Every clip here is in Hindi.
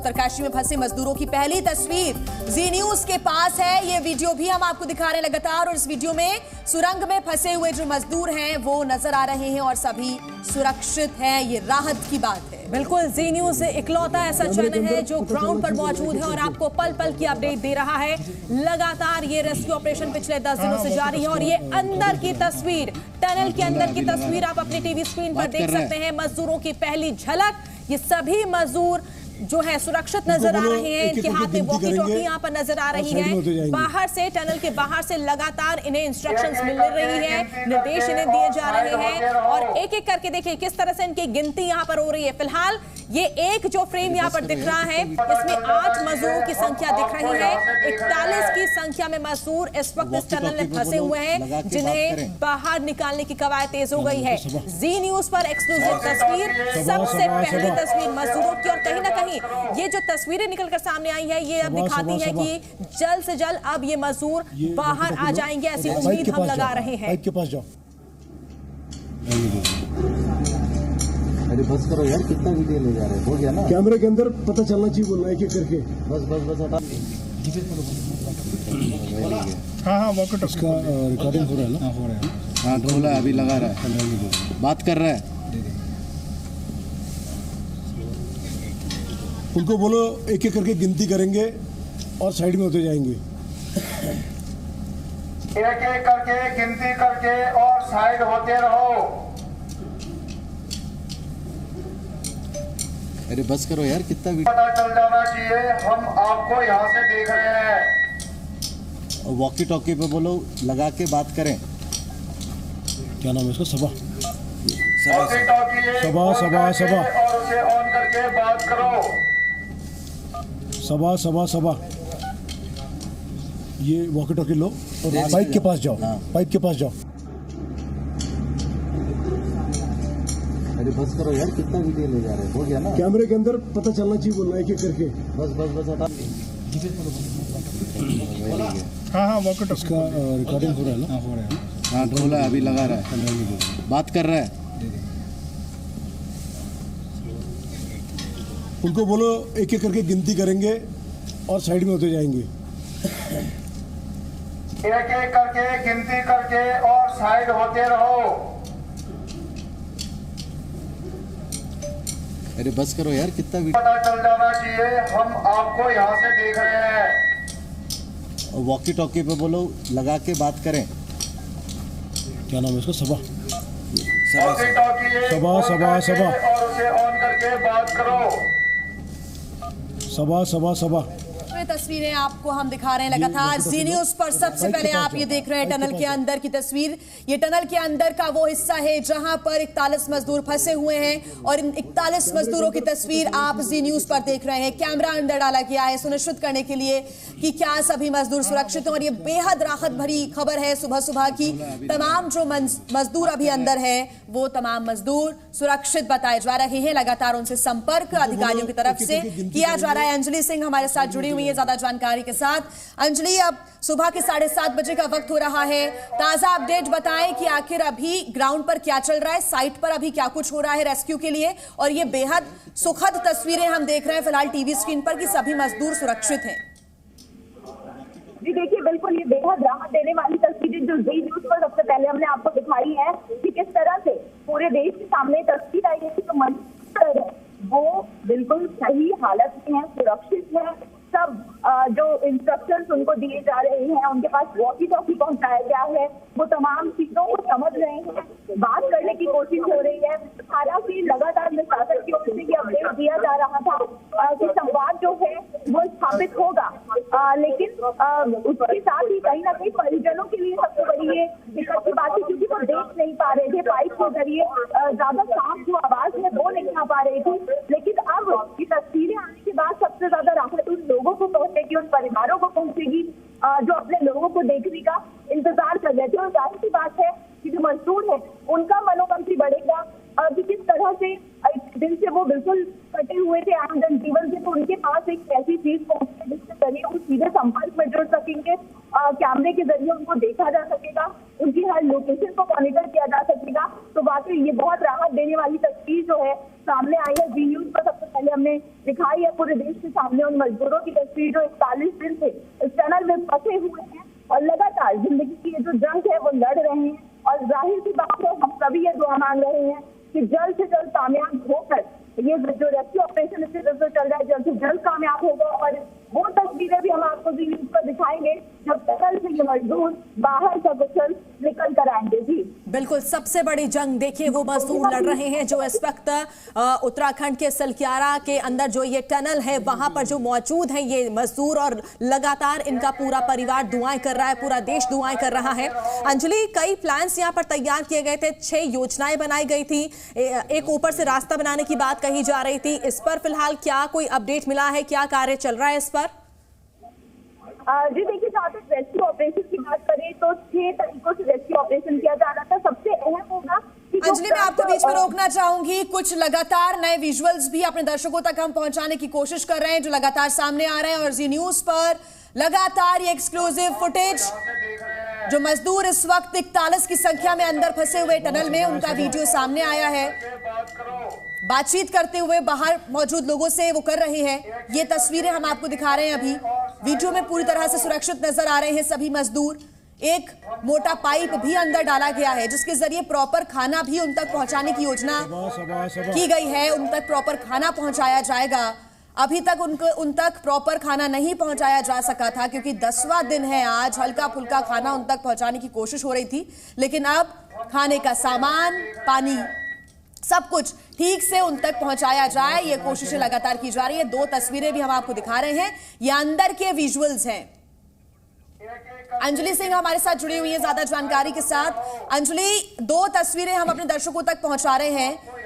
उत्तरकाशी में फंसे मजदूरों की पहली तस्वीर जी न्यूज के पास है। ये वीडियो भी हम आपको दिखा रहे हैं लगातार, और इस वीडियो में सुरंग में फंसे हुए जो मजदूर हैं वो नजर आ रहे हैं और सभी सुरक्षित हैं। ये राहत की बात है। बिल्कुल, जी न्यूज इकलौता ऐसा चैनल है जो ग्राउंड पर मौजूद है और आपको पल पल की अपडेट दे रहा है। लगातार ये रेस्क्यू ऑपरेशन पिछले 10 दिनों से जारी है और ये अंदर की तस्वीर, टनल के अंदर की तस्वीर आप अपनी टीवी स्क्रीन पर देख सकते हैं। मजदूरों की पहली झलक, ये सभी मजदूर जो है सुरक्षित नजर आ रहे हैं। इनके हाथ में वॉकी टॉकी यहाँ पर नजर आ रही है। बाहर से, टनल के बाहर से लगातार इन्हें इंस्ट्रक्शंस मिल रही है, निर्देश इन्हें दिए जा रहे हैं और एक एक करके देखिए किस तरह से इनकी गिनती यहाँ पर हो रही है। फिलहाल ये एक जो फ्रेम यहाँ पर दिख रहा है इसमें 8 मजदूरों की संख्या दिख रही है। 41 की संख्या में मजदूर इस वक्त इस टनल में फंसे हुए हैं जिन्हें बाहर निकालने की कवायद तेज हो गई है। जी न्यूज पर एक्सक्लूसिव तस्वीर, सबसे पहली तस्वीर मजदूरों की, और कहीं ना कहीं ये जो तस्वीरें निकलकर सामने आई है ये अब दिखाती है कि जल्द से जल्द अब ये मजदूर बाहर आ जाएंगे, ऐसी उम्मीद हम लगा रहे हैं। के पास जाओ। अरे बस करो यार, कितना वीडियो ले जा रहे हो गया ना। कैमरे के अंदर पता चलना चाहिए, बोलना है कि करके बस हटा। हाँ वॉकेट उसका रिकॉर्डिंग हो रहा है ना। हो रहा है, हाँ ढोला अभी लगा रहा है, बात कर रहा है। उनको बोलो एक एक करके गिनती करेंगे और साइड में होते जाएंगे। एक एक करके गिनती करके और साइड होते रहो। अरे बस करो यार, कितना पता चल जाना चाहिए हम आपको यहाँ से देख रहे हैं। वॉकी टॉकी पे बोलो, लगा के बात करें। क्या नाम है इसका? सबा और उसे ऑन करके बात करो। सबा ये वॉकी टॉकी लो और पाइप के पास जाओ। पाइप के पास जाओ। अरे बस करो यार, कितना वीडियो ले जा रहे हो गया ना। कैमरे के अंदर पता चलना चाहिए, बोलना है कि करके बस हटा। हाँ वॉकी टॉकी उसका रिकॉर्डिंग हो रहा है ना। हो रहा है, हाँ ढोला अभी लगा रहा है, बात कर रहा है। उनको बोलो एक एक करके गिनती करेंगे और साइड में होते जाएंगे। एक एक करके गिनती करके और साइड होते रहो। अरे बस करो यार, कितना पता चल जाना चाहिए हम आपको यहाँ से देख रहे हैं। वॉकी टॉकी पे बोलो, लगा के बात करें। क्या नाम है इसका? सबा और उसे ऑन करके बात करो। सबा तस्वीरें आपको हम दिखा रहे हैं लगातार जी न्यूज पर। सबसे पहले आप ये देख रहे हैं टनल के अंदर की तस्वीर। ये टनल के अंदर का वो हिस्सा है जहां पर 41 मजदूर फंसे हुए हैं और इन 41 मजदूरों की तस्वीर आप जी न्यूज पर देख रहे हैं। कैमरा अंदर डाला गया है सुनिश्चित करने के लिए कि क्या सभी मजदूर सुरक्षित हैं, और ये बेहद राहत भरी खबर है सुबह सुबह की। तमाम जो मजदूर अभी अंदर है वो तमाम मजदूर सुरक्षित बताए जा रहे हैं। लगातार उनसे संपर्क अधिकारियों की तरफ से किया जा रहा है। अंजलि सिंह हमारे साथ जुड़ी हुई है ज्यादा जानकारी के साथ। अंजलि, अब सुबह के 7:30 बजे का वक्त हो रहा है, ताजा अपडेट बताएं कि आखिर अभी ग्राउंड पर क्या चल रहा है, साइट पर अभी क्या कुछ हो रहा है रेस्क्यू के लिए, और ये बेहद सुखद तस्वीरें हम देख रहे हैं फिलहाल टीवी स्क्रीन पर कि सभी मजदूर सुरक्षित हैं। जी देखिए, बिल्कुल ये बेहद राहत देने वाली तस्वीरें जो जी न्यूज पर सबसे पहले हमने आपको दिखाई है कि किस तरह से पूरे देश के सामने तस्वीर आई है कि जो मजदूर है वो बिल्कुल सही हालत में है, सुरक्षित है। सब जो इंस्ट्रक्शंस उनको दिए जा रहे हैं, उनके पास वॉकी टॉकी पहुंचाया गया है, वो तमाम चीजों को समझ रहे हैं, बात करने की कोशिश हो रही है। हालांकि लगातार प्रशासन की ओर से ये अपडेट दिया जा रहा था कि संवाद जो है वो स्थापित होगा, लेकिन उसके साथ ही कहीं ना कहीं परिजनों के लिए सबसे बड़ी ये दिक्कत की बात है क्योंकि वो देख नहीं पा रहे थे पाइप के जरिए, ज्यादा साफ जो आवाज है वो नहीं आ पा रही थी। लेकिन अब ये तस्वीरें आने के बाद सबसे ज्यादा राहत उन लोगों को पहुंचेगी, उन परिवारों को पहुंचेगी जो अपने लोगों को देखने का इंतजार कर रहे थे। और जाहिर सी बात है कि जो मजदूर है उनका मनोबल भी बढ़ेगा कि किस तरह से दिन से वो बिल्कुल कटे हुए थे आम जनजीवन से, तो उनके पास एक ऐसी चीज पहुंचे जिसके जरिए वो सीधे संपर्क में जुड़ सकेंगे। कैमरे के जरिए उनको देखा जा सकेगा, उनकी हर लोकेशन को मॉनिटर किया जा सकेगा। तो वाकई ये बहुत राहत देने वाली तस्वीर जो है सामने आई है जी न्यूज पर सबसे पहले हमने दिखाई है पूरे देश के सामने उन मजदूरों की तस्वीर जो 41 दिन से इस टनल में फंसे हुए हैं और लगातार जिंदगी की जो जंग है वो लड़ रहे हैं। और जाहिर सी बात है, हम सभी ये दुआ मांग रहे हैं कि जल्द से जल्द कामयाब होकर ये जो रेस्क्यू ऑपरेशन इससे चल रहा है जल्द से जल्द कामयाब होगा। और वो तस्वीरें भी हम आपको जी न्यूज़ पर दिखाएंगे जब टनल से ये मजदूर बाहर सकुशल निकल कर आएंगे। जी बिल्कुल, सबसे बड़ी जंग देखिए वो मजदूर लड़ रहे हैं जो इस वक्त उत्तराखंड के सलक्यारा के अंदर जो ये टनल है वहां पर जो मौजूद है ये मजदूर, और लगातार इनका पूरा परिवार दुआएं कर रहा है, पूरा देश दुआएं कर रहा है। अंजलि, कई प्लान्स यहाँ पर तैयार किए गए थे, 6 योजनाएं बनाई गई थी, एक ऊपर से रास्ता बनाने की बात कही जा रही थी। इस पर फिलहाल क्या कोई अपडेट मिला है, क्या कार्य चल रहा है इस पर? जी देखिए, जहाँ तक रेस्क्यू ऑपरेशन की बात करें तो 6 तरीकों से रेस्क्यू ऑपरेशन किया जा रहा था। सबसे अहम होगा अंजलि, मैं आपको बीच में रोकना चाहूंगी। कुछ लगातार नए विजुअल्स भी अपने दर्शकों तक हम पहुंचाने की कोशिश कर रहे हैं जो लगातार सामने आ रहे हैं, और जी न्यूज़ पर लगातार ये एक्सक्लूसिव फुटेज जो मजदूर इस वक्त 41 की संख्या में अंदर फंसे हुए टनल में, उनका वीडियो सामने आया है। बातचीत करते हुए बाहर मौजूद लोगों से वो कर रहे हैं। ये तस्वीरें हम आपको दिखा रहे हैं। अभी वीडियो में पूरी तरह से सुरक्षित नजर आ रहे हैं सभी मजदूर। एक मोटा पाइप भी अंदर डाला गया है जिसके जरिए प्रॉपर खाना भी उन तक पहुंचाने की योजना की गई है। उन तक प्रॉपर खाना पहुंचाया जाएगा। अभी तक उन तक प्रॉपर खाना नहीं पहुंचाया जा सका था क्योंकि 10वां दिन है आज। हल्का फुल्का खाना उन तक पहुंचाने की कोशिश हो रही थी, लेकिन अब खाने का सामान, पानी, सब कुछ ठीक से उन तक पहुंचाया जाए, ये कोशिशें लगातार की जा रही है। 2 तस्वीरें भी हम आपको दिखा रहे हैं, ये अंदर के विजुअल्स हैं। अंजलि सिंह हमारे साथ जुड़ी हुई है ज्यादा जानकारी के साथ। अंजलि, 2 तस्वीरें हम अपने दर्शकों तक पहुंचा रहे हैं।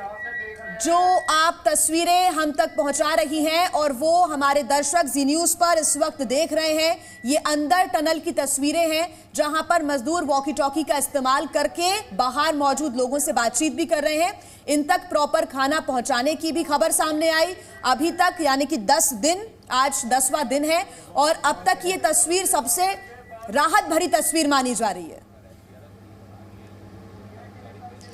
जो आप तस्वीरें हम तक पहुंचा रही हैं और वो हमारे दर्शक जी न्यूज़ पर इस वक्त देख रहे हैं, ये अंदर टनल की तस्वीरें हैं जहां पर मजदूर वॉकी टॉकी का इस्तेमाल करके बाहर मौजूद लोगों से बातचीत भी कर रहे हैं। इन तक प्रॉपर खाना पहुंचाने की भी खबर सामने आई। अभी तक यानी कि 10 दिन, आज 10वां दिन है और अब तक ये तस्वीर सबसे राहत भरी तस्वीर मानी जा रही है।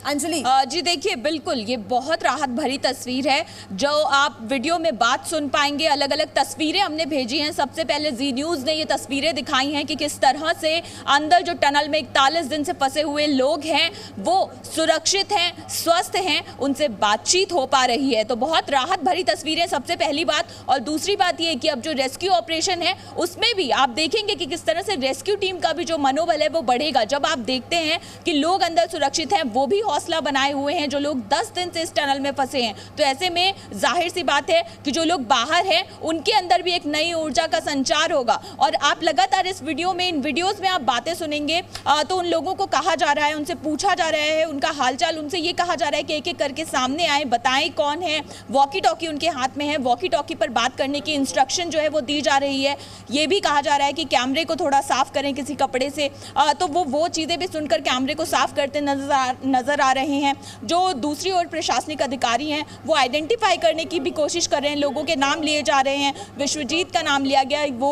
अंजलि जी देखिए, बिल्कुल ये बहुत राहत भरी तस्वीर है जो आप वीडियो में बात सुन पाएंगे। अलग अलग तस्वीरें हमने भेजी हैं। सबसे पहले जी न्यूज़ ने ये तस्वीरें दिखाई हैं कि किस तरह से अंदर जो टनल में 41 दिन से फंसे हुए लोग हैं वो सुरक्षित हैं, स्वस्थ हैं, उनसे बातचीत हो पा रही है। तो बहुत राहत भरी तस्वीरें, सबसे पहली बात। और दूसरी बात ये कि अब जो रेस्क्यू ऑपरेशन है उसमें भी आप देखेंगे कि किस तरह से रेस्क्यू टीम का भी जो मनोबल है वो बढ़ेगा। जब आप देखते हैं कि लोग अंदर सुरक्षित हैं, वो भी हौसला बनाए हुए हैं जो लोग 10 दिन से इस टनल में फंसे हैं, तो ऐसे में जाहिर सी बात है कि जो लोग बाहर हैं उनके अंदर भी एक नई ऊर्जा का संचार होगा। और आप लगातार इस वीडियो में, इन वीडियोस में आप बातें सुनेंगे तो उन लोगों को कहा जा रहा है, उनसे पूछा जा रहा है उनका हालचाल, उनसे ये कहा जा रहा है कि एक एक करके सामने आए, बताएं कौन है। वॉकी टॉकी उनके हाथ में है, वॉकी टॉकी पर बात करने की इंस्ट्रक्शन जो है वो दी जा रही है। ये भी कहा जा रहा है कि कैमरे को थोड़ा साफ करें किसी कपड़े से, तो वो चीज़ें भी सुनकर कैमरे को साफ करते नजर आ रहे हैं। जो दूसरी ओर प्रशासनिक अधिकारी हैं वो आइडेंटिफाई करने की भी कोशिश कर रहे हैं, लोगों के नाम लिए जा रहे हैं। विश्वजीत का नाम लिया गया, वो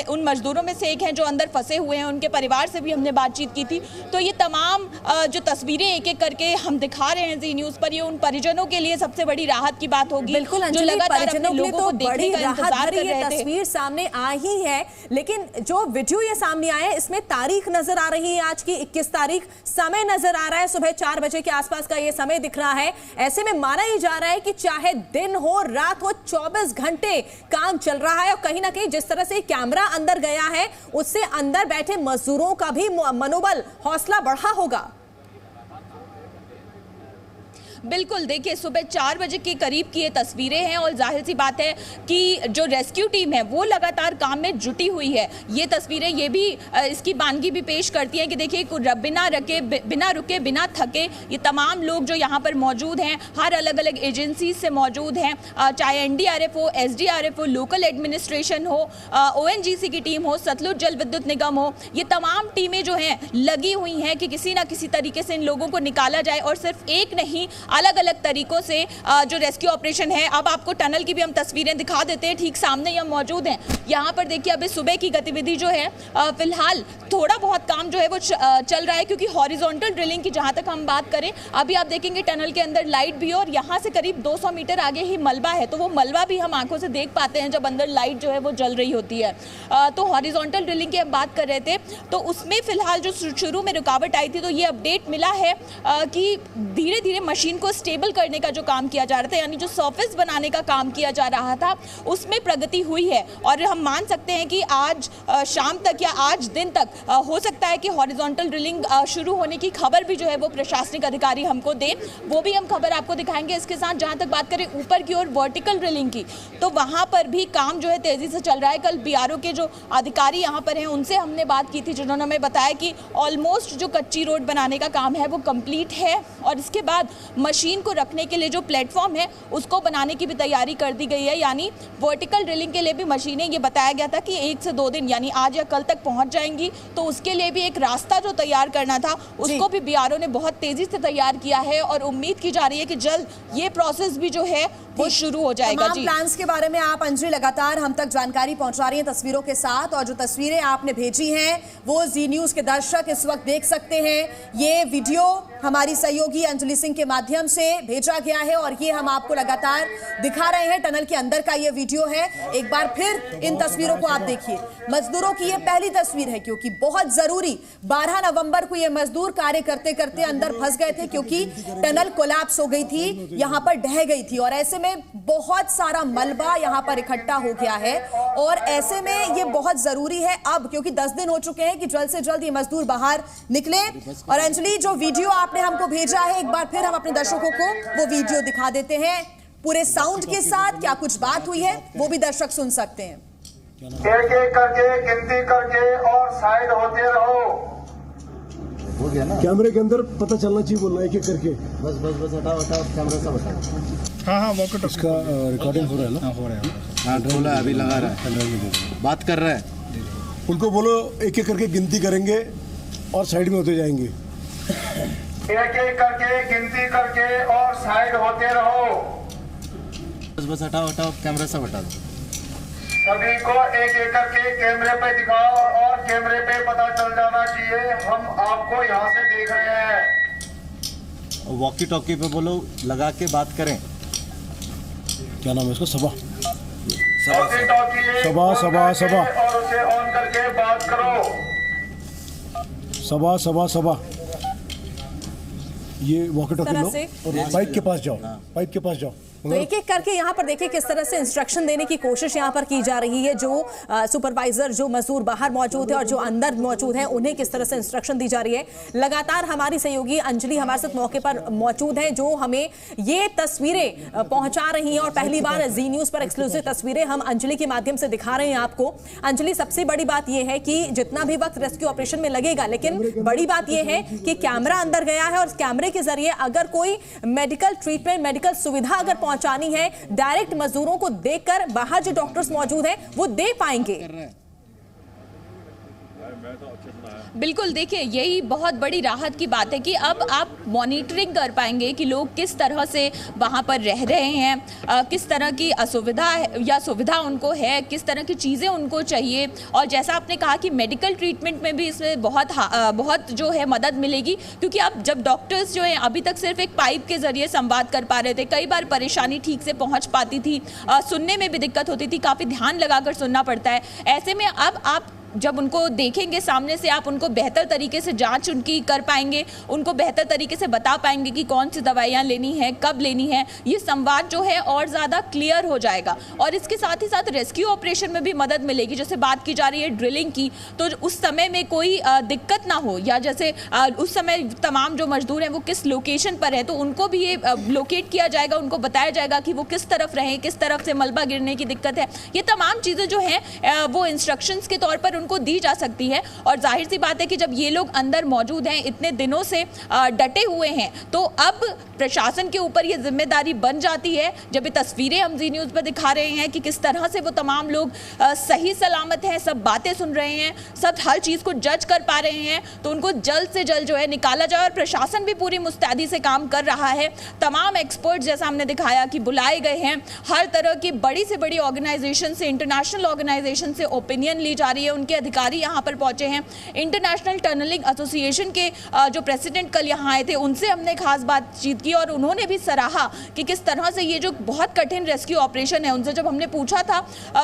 उन मजदूरों में से एक हैं जो अंदर फंसे हुए हैं, उनके परिवार से भी हमने बातचीत की थी। तो ये तमाम जो तस्वीरें एक एक करके हम दिखा रहे हैं जी न्यूज़ पर, ये उन परिजनों के लिए सबसे बड़ी राहत की बात होगी। बिल्कुल अंजलि, परिजनों के लिए तो बड़ी राहत भरी ये तस्वीर सामने आई ही है, लेकिन जो वीडियो ये सामने आया है इसमें तारीख नजर आ रही है आज की 21 तारीख, समय नजर आ रहा है सुबह 4 बजे के आसपास का ये समय दिख रहा है। ऐसे में माना ही जा रहा है कि चाहे दिन हो रात हो 24 घंटे काम चल रहा है। और कहीं ना कहीं जिस तरह से कैमरा अंदर गया है उससे अंदर बैठे मजदूरों का भी मनोबल, हौसला बढ़ा होगा। बिल्कुल, देखिए सुबह 4 बजे के करीब की ये तस्वीरें हैं और जाहिर सी बात है कि जो रेस्क्यू टीम है वो लगातार काम में जुटी हुई है। ये तस्वीरें ये भी इसकी बानगी भी पेश करती हैं कि देखिए बिना रुके बिना थके ये तमाम लोग जो यहाँ पर मौजूद हैं, हर अलग अलग एजेंसी से मौजूद हैं, चाहे NDRF हो, SDRF हो, लोकल एडमिनिस्ट्रेशन हो, ONGC की टीम हो, सतलुज जल विद्युत निगम हो, ये तमाम टीमें जो हैं लगी हुई हैं कि किसी ना किसी तरीके से इन लोगों को निकाला जाए। और सिर्फ एक नहीं, अलग अलग तरीकों से जो रेस्क्यू ऑपरेशन है। अब आपको टनल की भी हम तस्वीरें दिखा देते हैं, ठीक सामने ही हम मौजूद हैं। यहाँ पर देखिए अभी सुबह की गतिविधि जो है, फिलहाल थोड़ा बहुत काम जो है वो चल रहा है, क्योंकि हॉरिजॉन्टल ड्रिलिंग की जहाँ तक हम बात करें, अभी आप देखेंगे टनल के अंदर लाइट भी है और यहाँ से करीब 200 मीटर आगे ही मलबा है, तो वो मलबा भी हम आंखों से देख पाते हैं जब अंदर लाइट जो है वो जल रही होती है। तो हॉरिजॉन्टल ड्रिलिंग की हम बात कर रहे थे, तो उसमें फिलहाल जो शुरू में रुकावट आई थी, तो ये अपडेट मिला है कि धीरे धीरे मशीन को स्टेबल करने का जो काम किया जा रहा था, यानी जो सरफेस बनाने का काम किया जा रहा था, उसमें प्रगति हुई है। और हम मान सकते हैं कि आज शाम तक या आज दिन तक हो सकता है कि हॉरिजॉन्टल ड्रिलिंग शुरू होने की खबर भी जो है वो प्रशासनिक अधिकारी हमको दें, वो भी हम खबर आपको दिखाएंगे। इसके साथ जहां तक बात करें ऊपर की ओर वर्टिकल ड्रिलिंग की, तो वहां पर भी काम जो है तेजी से चल रहा है। कल बीआरओ के जो अधिकारी यहां पर हैं उनसे हमने बात की थी, जिन्होंने हमें बताया कि ऑलमोस्ट जो कच्ची रोड बनाने का काम है वो कंप्लीट है और इसके बाद मशीन को रखने के लिए जो प्लेटफॉर्म है उसको बनाने की भी तैयारी कर दी गई है। यानी वर्टिकल ड्रिलिंग के लिए भी मशीनें, ये बताया गया था कि 1 से 2 दिन यानी आज या कल तक पहुंच जाएंगी, तो उसके लिए भी एक रास्ता जो तैयार करना था उसको भी बीआरओ ने बहुत तेजी से तैयार किया है और उम्मीद की जा रही है कि जल्द ये प्रोसेस भी जो है वो शुरू हो जाएगा। जी, प्लान्स के बारे में आप अंजलि लगातार हम तक जानकारी पहुंचा रही हैं तस्वीरों के साथ, और जो तस्वीरें आपने भेजी हैं वो जी न्यूज के दर्शक इस वक्त देख सकते हैं। ये वीडियो हमारी सहयोगी अंजलि सिंह के माध्यम से भेजा गया है और ये हम आपको लगातार दिखा रहे हैं। टनल के अंदर का ये वीडियो है, एक बार फिर इन तस्वीरों को आप देखिए। मजदूरों की ये पहली तस्वीर है, क्योंकि बहुत जरूरी 12 नवंबर को ये मजदूर कार्य करते करते अंदर फंस गए थे, क्योंकि टनल कोलैप्स हो गई थी, यहां पर ढह गई थी और ऐसे में बहुत सारा मलबा यहां पर इकट्ठा हो गया है और ऐसे में ये बहुत जरूरी है अब, क्योंकि 10 दिन हो चुके हैं, कि जल्द से जल्द ये मजदूर बाहर निकले। और अंजलि, जो वीडियो आपने हमको भेजा है, एक बार फिर हम अपने दर्शकों को वो वीडियो दिखा देते हैं पूरे साउंड के साथ। क्या कुछ बात हुई है वो भी दर्शक सुन सकते हैं। एक एक करके गिनती करके और साइड होते रहो। हो गया ना, कैमरे के अंदर पता चलना चाहिए, बोलना एक एक करके। बस बस बस, हटाओ हटाओ कैमरा सब हटाओ। हाँ वॉकेट उसका रिकॉर्डिंग हो रहा है ना? हो रहा है, हाँ बोला, अभी लगा रहा है, बात कर रहा है। उनको बोलो एक एक करके गिनती करेंगे और साइड में होते जाएंगे। एक एक करके गिनती करके और साइड होते रहो। बस बस, हटाओ हटाओ कैमरा सब हटा दो। सभी को एक एक करके कैमरे पे दिखाओ और कैमरे पे पता चल जाना चाहिए हम आपको यहाँ से देख रहे हैं। वॉकी टॉकी पे बोलो, लगा के बात करें। क्या नाम है उसका? सबा वॉकी टॉकी सबा सबा सबा और उसे ऑन करके बात करो। सबा सबा सबा, ये वॉकी टॉकी लो और पाइप के पास जाओ, पाइप के पास जाओ। तो एक एक करके यहाँ पर देखिए किस तरह से इंस्ट्रक्शन देने की कोशिश यहाँ पर की जा रही है। जो सुपरवाइजर, जो मजदूर बाहर मौजूद है और जो अंदर मौजूद है, उन्हें किस तरह से इंस्ट्रक्शन दी जा रही है। लगातार हमारी सहयोगी अंजलि हमारे साथ मौके पर मौजूद है, जो हमें ये तस्वीरें पहुंचा रही हैं और पहली बार जी न्यूज पर एक्सक्लूसिव तस्वीरें हम अंजलि के माध्यम से दिखा रहे हैं आपको। अंजलि, सबसे बड़ी बात यह है कि जितना भी वक्त रेस्क्यू ऑपरेशन में लगेगा, लेकिन बड़ी बात यह है कि कैमरा अंदर गया है और कैमरे के जरिए अगर कोई मेडिकल ट्रीटमेंट, मेडिकल सुविधा अगर पहुंचानी है, डायरेक्ट मजदूरों को देखकर बाहर जो डॉक्टर्स मौजूद हैं वो दे पाएंगे। बिल्कुल, देखिए यही बहुत बड़ी राहत की बात है कि अब आप मॉनिटरिंग कर पाएंगे कि लोग किस तरह से वहाँ पर रह रहे हैं, किस तरह की असुविधा या सुविधा उनको है, किस तरह की चीज़ें उनको चाहिए। और जैसा आपने कहा कि मेडिकल ट्रीटमेंट में भी इसमें बहुत जो है मदद मिलेगी, क्योंकि अब जब डॉक्टर्स जो हैं अभी तक सिर्फ एक पाइप के ज़रिए संवाद कर पा रहे थे, कई बार परेशानी ठीक से पहुँच पाती थी, सुनने में भी दिक्कत होती थी, काफ़ी ध्यान लगाकर सुनना पड़ता है। ऐसे में अब आप जब उनको देखेंगे सामने से, आप उनको बेहतर तरीके से जांच उनकी कर पाएंगे, उनको बेहतर तरीके से बता पाएंगे कि कौन सी दवाइयाँ लेनी है, कब लेनी है। ये संवाद जो है और ज़्यादा क्लियर हो जाएगा और इसके साथ ही साथ रेस्क्यू ऑपरेशन में भी मदद मिलेगी। जैसे बात की जा रही है ड्रिलिंग की, तो उस समय में कोई दिक्कत ना हो, या जैसे उस समय तमाम जो मजदूर हैं वो किस लोकेशन पर है, तो उनको भी ये लोकेट किया जाएगा, उनको बताया जाएगा कि वो किस तरफ रहें, किस तरफ से मलबा गिरने की दिक्कत है। ये तमाम चीज़ें जो हैं वो इंस्ट्रक्शंस के तौर पर उनको दी जा सकती है। और जाहिर सी बात है कि जब ये लोग अंदर मौजूद हैं, इतने दिनों से डटे हुए हैं, तो अब प्रशासन के ऊपर ये जिम्मेदारी बन जाती है। जब ये तस्वीरें हम जी न्यूज़ पर दिखा रहे हैं कि किस तरह से वो तमाम लोग सही सलामत हैं, सब बातें सुन रहे हैं, सब हर चीज़ को जज कर पा रहे हैं, तो उनको जल्द से जल्द जो है निकाला जाए। और प्रशासन भी पूरी मुस्तैदी से काम कर रहा है। तमाम एक्सपर्ट जैसा हमने दिखाया कि बुलाए गए हैं, हर तरह की बड़ी से बड़ी ऑर्गेनाइजेशन से, इंटरनेशनल ऑर्गेनाइजेशन से ओपिनियन ली जा रही है। उनके अधिकारी यहाँ पर पहुंचे हैं। इंटरनेशनल टनलिंग एसोसिएशन के जो प्रेसिडेंट कल यहाँ आए थे, उनसे हमने खास बातचीत की और उन्होंने भी सराहा कि किस तरह से ये जो बहुत कठिन रेस्क्यू ऑपरेशन है, उनसे जब हमने पूछा था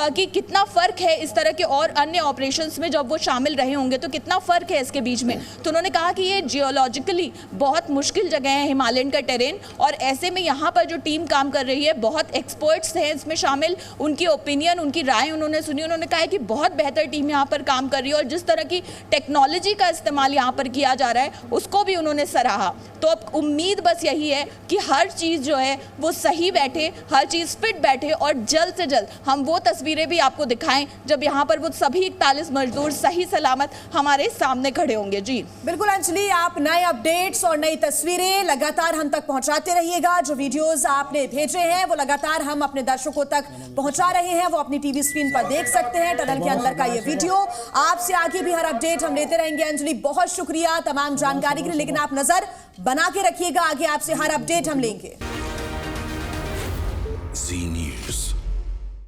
कि कितना फ़र्क है इस तरह के और अन्य ऑपरेशंस में जब वो शामिल रहे होंगे, तो कितना फ़र्क है इसके बीच में, तो उन्होंने कहा कि ये जियोलॉजिकली बहुत मुश्किल जगह है, हिमालयन का टेरेन, और ऐसे में यहाँ पर जो टीम काम कर रही है, बहुत एक्सपर्ट्स हैं इसमें शामिल। उनकी ओपिनियन, उनकी राय उन्होंने सुनी। उन्होंने कहा है कि बहुत बेहतर टीम यहाँ पर काम कर रही है और जिस तरह की टेक्नोलॉजी का इस्तेमाल यहाँ पर किया जा रहा है, उसको भी उन्होंने सराहा। तो अब उम्मीद बस यही है कि हर चीज़ जो है वो सही बैठे, हर चीज़ फिट बैठे और जल्द से जल्द हम वो तस्वीरें भी आपको दिखाएं जब यहाँ पर वो सभी 41 मजदूर सही सलामत हमारे सामने खड़े होंगे। जी बिल्कुल अंजलि, आप नए अपडेट्स और नई तस्वीरें लगातार हम तक पहुंचाते रहिएगा। जो वीडियोस आपने भेजे हैं वो लगातार हम अपने दर्शकों तक पहुंचा रहे हैं, वो अपनी टीवी स्क्रीन पर देख सकते हैं। टनल के अंदर का ये वीडियो, आपसे आगे भी हर अपडेट हम लेते रहेंगे। अंजलि, बहुत शुक्रिया तमाम जानकारी के लिए, लेकिन आप नजर बना के रखिएगा, आगे आपसे हर अपडेट हम लेंगे।